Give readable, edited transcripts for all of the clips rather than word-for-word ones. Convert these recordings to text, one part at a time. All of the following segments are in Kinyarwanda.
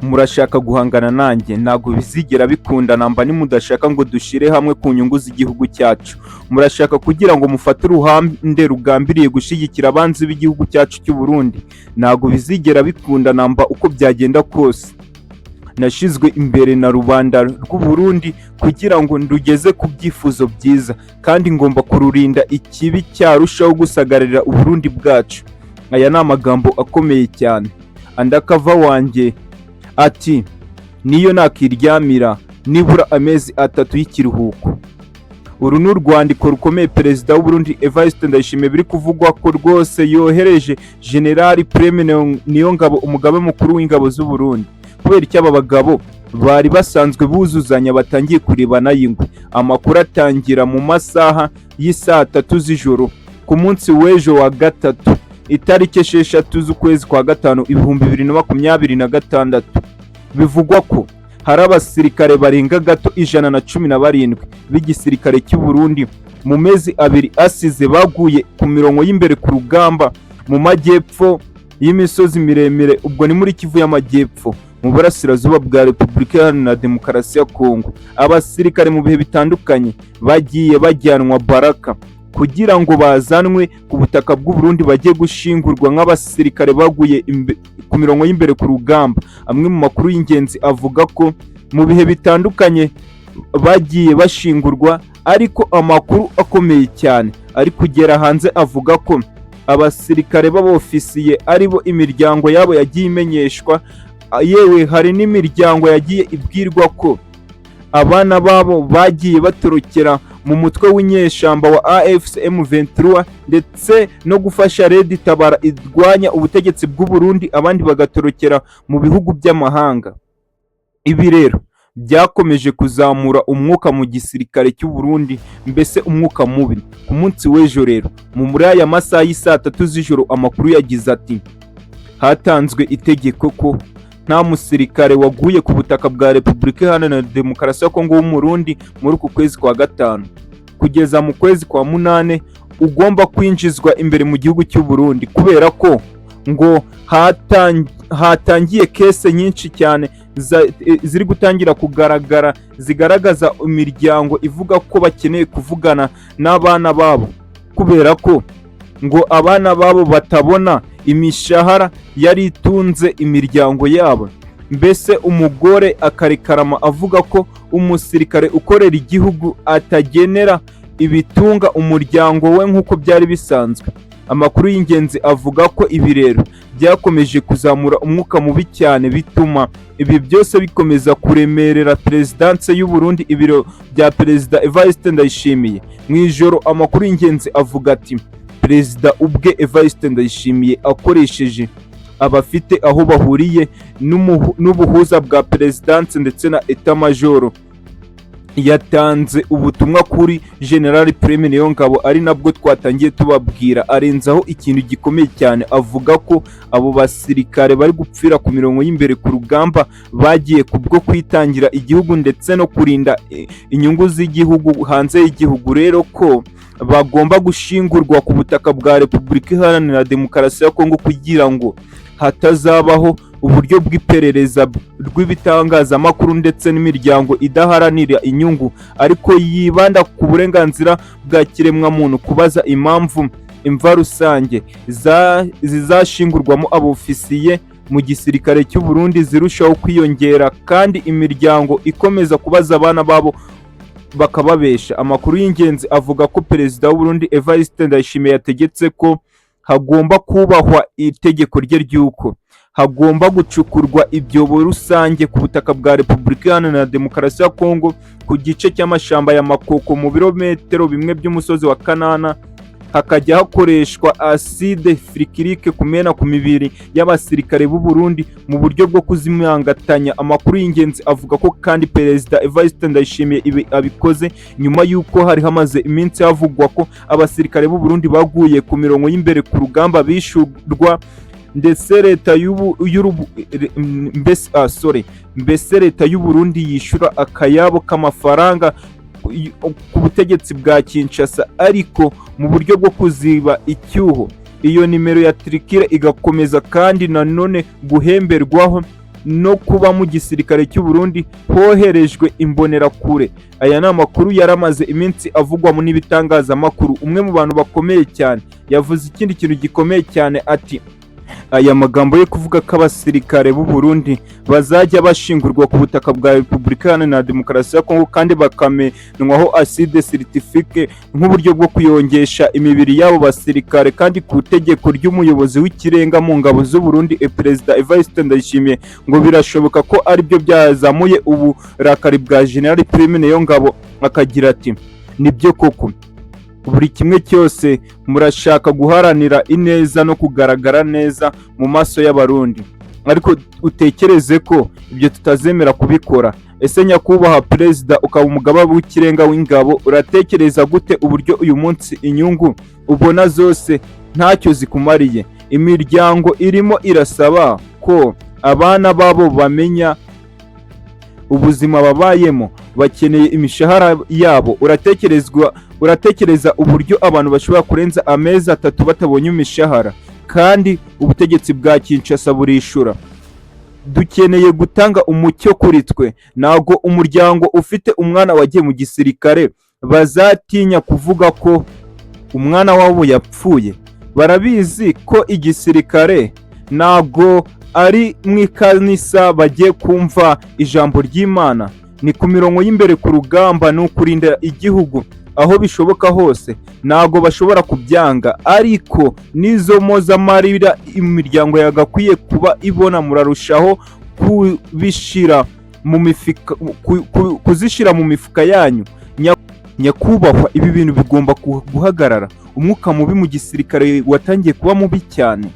murashaka guhangana nanjye, ntabwo bizigera bikunda namba nimudashaka ngo dushire hamwe ku nyungu z'igihugu cyacu. Murashaka kugira ngo mufate uruhande rugambiriye gushigikira abanzi b'igihugu cyacu cy'u Burundi, ntabwo bizigera bikunda namba uko byagenda kose. Nashizwe imbere na rubanda rw'u Burundi kugira ngo ndugeze ku byifuzo byiza, kandi ngomba kururinda ikibi cyarushaho gusagarira u Burundi bwacu. Aya ni amagambo akomeye cyane. Andakava wanjye ati niyo nakiryamira nibura amezi 3 y'ikiruhuko. Uru ni urwandiko rukomeye Perezida w'u Burundi Evariste Ndayishimiye biri kuvugwa ko rwose yohereje General Prime Niyongabo, umugabe mukuru w'ingabo z'u Burundi. Kubera icyo aba bagabo bari basanzwe buzuzanya batangiye kurebana y'ingwe. Amakuru atangira mu masaha y'isa 3 z'ijoro ku munsi w'ejo wa gatatu itariki 6 z'ukwezi kwa gatanu 2026. Bivugwa ko hari abasirikare barenga gato 117 b'igisirikare cy'u Burundi mu mezi 2 asize baguye ku mirongo y'imbere ku rugamba mu majyepfo y'imisozi miremire, ubwo ni muri Kivu y'amajyepfo mu burasirazuba bwa Repubulika Iharanira Demokarasi ya Kongo. Abasirikare mu bihe bitandukanye bagiye bajyanwa Baraka kugira ngo bazanwe ku butaka bw'u Burundi bagiye gushingurwa nk'abasirikare baguye ku mirongo y'imbere ku rugamba. Amwe mu makuru y'ingenzi avuga ko mu bihe bitandukanye bagiye bashingurwa, ariko amakuru akomeye cyane ari kugera hanze avuga ko abasirikare b'abofisiye aribo imiryango yabo yagiye imenyeshwa, yewe hari n'imiryango yagiye ibwirwa ko abana babo bagiye batorokera mu mutwe w'inyeshamba wa AFC M23 ndetse no gufasha Tabara idwanya ubutegetsi bw'u Burundi, abandi bagatorokera mu bihugu by'amahanga. Ibi rero byakomeje kuzamura umwuka mu gisirikare cy'u Burundi, mbese umwuka mubi. Ku munsi w'ejo rero muri aya masaha y'isa 3 z'ijoro amakuru yagize ati hatanzwe itegeko ko nta musirikare waguye ku butaka bwa Repubulika Iharanira Demokarasi ya Kongo w'umurundi muri uku kwezi kwa gatanu kugeza mu kwezi kwa munane ugomba kwinjizwa imbere mu gihugu cy'u Burundi, kubera ko ngo hatangiye kese nyinshi cyane ziri gutangira kugaragara zigaragaza imiryango ivuga ko bakeneye kuvugana n'abana babo, kubera ko ngo abana babo batabona imishahara yari itunze imiryango yabo. Mbese umugore akarekarama avuga ko umusirikare ukorera igihugu atagenera ibitunga umuryango we nk'uko byari bisanzwe. Amakuru y'ingenzi avuga ko ibi rero byakomeje kuzamura umwuka mubi cyane, bituma ibi byose bikomeza kuremerera Perezidanse y'u Burundi, ibiro bya Perezida Evariste Ndayishimiye. Mu ijoro amakuru y'ingenzi avuga ati Perezida ubwe Evariste Ndayishimiye akoresheje abafite aho bahuriye n'ubuhuza bwa Perezidanse ndetse na Etat Major yatanze ubutumwa kuri General Prime Niyongabo, ari nabwo twatangiye tubabwira. Arenzaho ikintu gikomeye cyane, avuga ko abo basirikare bari gupfira ku mirongo y'imbere ku rugamba bagiye kubwo kwitangira igihugu ndetse no kurinda inyungu z'igihugu hanze y'igihugu, rero ko bagomba gushingurwa ku butaka bwa Repubulika Iharanira Demokarasi ya Kongo kugira ngo hatazabaho uburyo bw'iperereza rw'ibitangazamakuru ndetse n'imiryango idaharanira inyungu ariko yibanda ku burenganzira bwa kiremwamuntu kubaza impamvu imva rusange zizashingurwamo abofisiye mu gisirikare cy'u Burundi zirushaho kwiyongera, kandi imiryango ikomeza kubaza abana babo bakababesha. Amakuru y'ingenzi avuga ko Perezida w'u Burundi Evariste Ndayishimiye yategetse ko hagomba kubahwa itegeko rye ry'uko hagomba gucukurwa ibyobo rusange ku butaka bwa Repubulika Iharanira Demokarasi ya Kongo ku gice cy'amashamba ya Makoko mu birometero bimwe by'umusozi wa Kanana, hakajya hakoreshwa acide frikirike kumena ku mibiri y'abasirikare b'u Burundi mu buryo bwo kuzimangatanya. Amakuru y'ingenzi avuga ko kandi Perezida Evariste Ndayishimiye abikoze nyuma y'uko hari hamaze iminsi havugwa ko abasirikare b'u Burundi baguye ku mirongo y'imbere ku rugamba bishurwa, ndetse leta leta y'u Burundi yishura akayabo k'amafaranga ku butegetsi bwa Kinshasa, ariko mu buryo bwo kuziba icyuho iyo nimero ya trikire igakomeza kandi nanone guhemberwaho no kuba mu gisirikare cy'u Burundi hoherejwe imbonerakure. Aya ni amakuru yaramaze iminsi avugwa mu n'ibitangazamakuru. Umwe mu bantu bakomeye cyane yavuze ikindi kintu gikomeye cyane ati aya magambo yo kuvuga ko abasirikare b'u Burundi bazajya bashingurwa ku butaka bwa Repubulika Iharanira Demokarasi ya Kongo kandi bakamenwaho acide certifique nk'uburyo bwo kuyongesha imibiri y'abo basirikare kandi ku tegeko ry'umuyobozi w'ikirenga mu ngabo z'u Burundi Perezida Evariste Ndayishimiye ngo birashoboka ko ari byo byazamuye uburakari bwa General Prime niyo ngabo akagira ati nibyo koko buri kimwe cyose murashaka guharanira ineza no kugaragara neza mu maso y'abarundi, ariko utekereze ko ibyo tutazemera kubikora. Ese nyakubahwa perezida ukaba umugaba w'ikirenga w'ingabo, uratekereza gute uburyo uyu munsi inyungu ubona zose ntacyo zikumariye? Imiryango irimo irasaba ko abana babo bamenya ubuzima babayemo, bakeneye imishahara yabo. Uratekereza uburyo abantu bashobora kurenza amezi 3 batabonye imishahara kandi ubutegetsi bwa Kinshasa burishura? Dukeneye gutanga umucyo kuri twe. Nago umuryango ufite umwana wagiye mu gisirikare bazatinya kuvuga ko umwana wabo yapfuye. Barabizi ko igisirikare nago ari mu ikanisa bagiye kumva ijambo ry'Imana. Ni ku mirongo y'imbere ku rugamba no kurinda igihugu aho bishoboka hose, nago bashobora kubyanga. Ariko nizo mozamarira imiryango yagakwiye kuba ibona, murarushaho kubishira mu mifuka, kuzishira mu mifuka yanyu. Nyakubahwa, ibi bintu bigomba guhagarara. Umwuka mubi mu gisirikare watangiye kuba mubi cyane.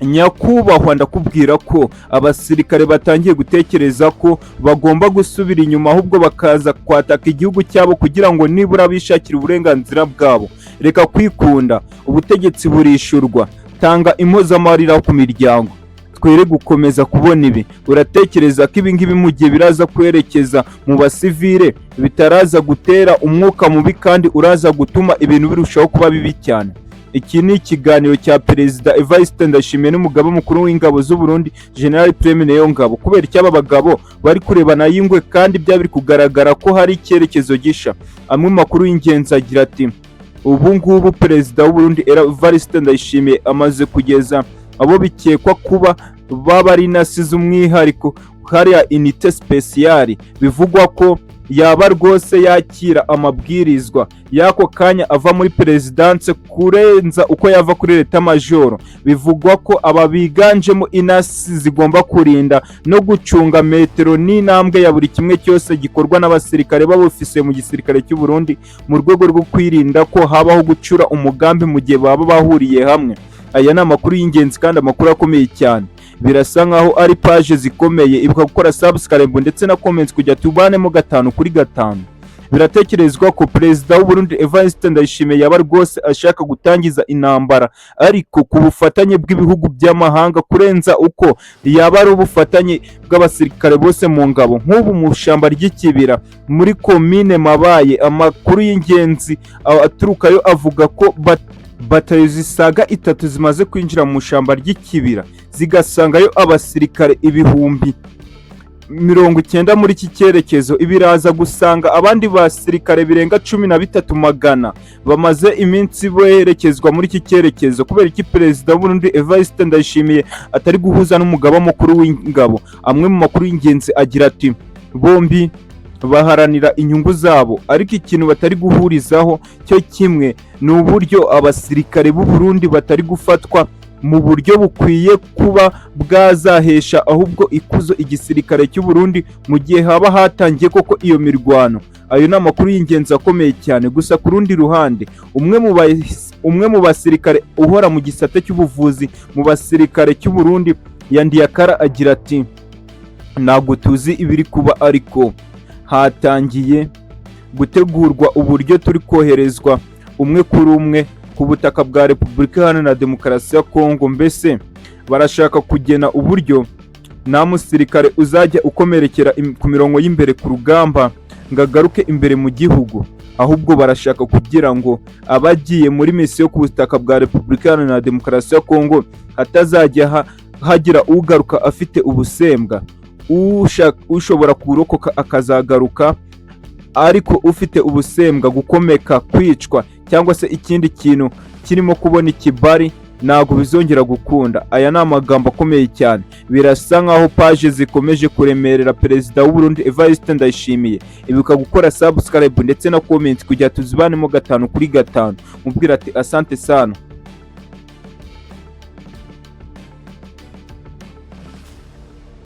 Nyakubahwa, ndakubwira ko abasirikare batangiye gutekereza ko bagomba gusubira inyuma, ahubwo bakaza kwataka igihugu cyabo kugira ngo nibura bishakire uburenganzira bwabo. Reka kwikunda, ubutegetsi burishurwa. Tanga impozamarira ku miryango, twere gukomeza kubona ibi. Uratekereza ko ibi ngibi mu gihe biraza kwerekeza mu basivile bitaraza gutera umwuka mubi kandi uraza gutuma ibintu birushaho kuba bibi cyane? Iki ni ikiganiro cya Perezida Evariste Ndayishimiye n'umugaba mukuru w'ingabo z'u Burundi General Prime niyo ngabo. Kubera icyaba bagabo bari kurebana y'ingwe kandi byabiri kugaragara ko hari icyerekezo gisha. Amwe makuru y'ingenzi agira ati ubu ngubu Perezida w'u Burundi Evariste Ndayishimiye amaze kugeza abo bikekwa kuba bari nasize umwihariko hariya unité spéciale, bivugwa ko yaba rwose yakira amabwirizwa yako kanya ava muri presidence kurenza uko yava kuri leta majoro. Bivugwa ko aba biganjemo inasi zigomba kurinda no gucunga metero n'intambwe ya buri kimwe cyose gikorwa n'abasirikare b'abofisiye mu gisirikare cy'u Burundi mu rwego rwo kwirinda ko habaho gucura umugambi mu gihe baba bahuriye hamwe. Aya ni amakuru y'ingenzi kandi amakuru akomeye cyane. Birasa nkaho ari page zikomeye. Ibuka gukora subscribe ndetse na comments kujya tubanemo 5 kuri 5. Biratekerezwa ko Perezida w'u Burundi Evariste Ndayishimiye yaba rwose ashaka gutangiza intambara, ariko ku bufatanye bw'ibihugu by'amahanga kurenza uko yaba ari ubufatanye bw'abasirikare bose mu ngabo. Nk'ubu mu shamba ry'ikibira muri komine Mabaye, amakuru y'ingenzi aturukayo avuga ko batayo zisaga 3 zimaze kwinjira mu shamba ry'ikibira zigasangayo abasirikare 90 muri iki cyerekezo. Ibiraza gusanga abandi basirikare birenga 13,000 bamaze iminsi boherekezwa muri iki cyerekezo. Kubera iki Perezida w'u Burundi Evariste Ndayishimiye atari guhuza n'umugaba mukuru w'ingabo? Amwe mu makuru y'ingenzi agira ati bombi baharanira inyungu zabo, ariko ikintu batari guhurizaho cyo kimwe ni uburyo abasirikare b'u Burundi batari gufatwa mu buryo bukwiye kuba bwazahesha ahubwo ikuzo igisirikare cy'u Burundi mu gihe haba hatangiye koko iyo mirwano. Ayo ni amakuru y'ingenzi akomeye cyane. Gusa ku rundi ruhande, umwe mu basirikare uhora mu gisate cy'ubuvuzi mu basirikare cy'u Burundi Yandiyakara agira ati ntabwo tuzi ibiri kuba, ariko hatangiye gutegurwa uburyo turi koherezwa umwe kuri umwe ku butaka bwa Repubulika Iharanira Demokarasi ya Kongo. Mbese barashaka kugena uburyo nta musirikare uzajya ukomerekera ku mirongo y'imbere ku rugamba ngo agaruke imbere mu gihugu, ahubwo barashaka kugira ngo abagiye muri misiyo ku butaka bwa Repubulika Iharanira Demokarasi ya Kongo hatazajya hagira ugaruka afite ubusembwa, ushobora kurokoka akazagaruka, ariko ufite ubusembwa, gukomeka, kwicwa cyangwa se ikindi kintu kirimo kubona ikibari ntabwo bizongera gukunda. Aya ni amagambo akomeye cyane. Birasa nkaho paje zikomeje kuremerera perezida w'u Burundi Evariste Ndayishimiye. Ibuka gukora subscribe ndetse na comment kugira tuzibanemo 5 kuri 5. Mubwira ati asante sana.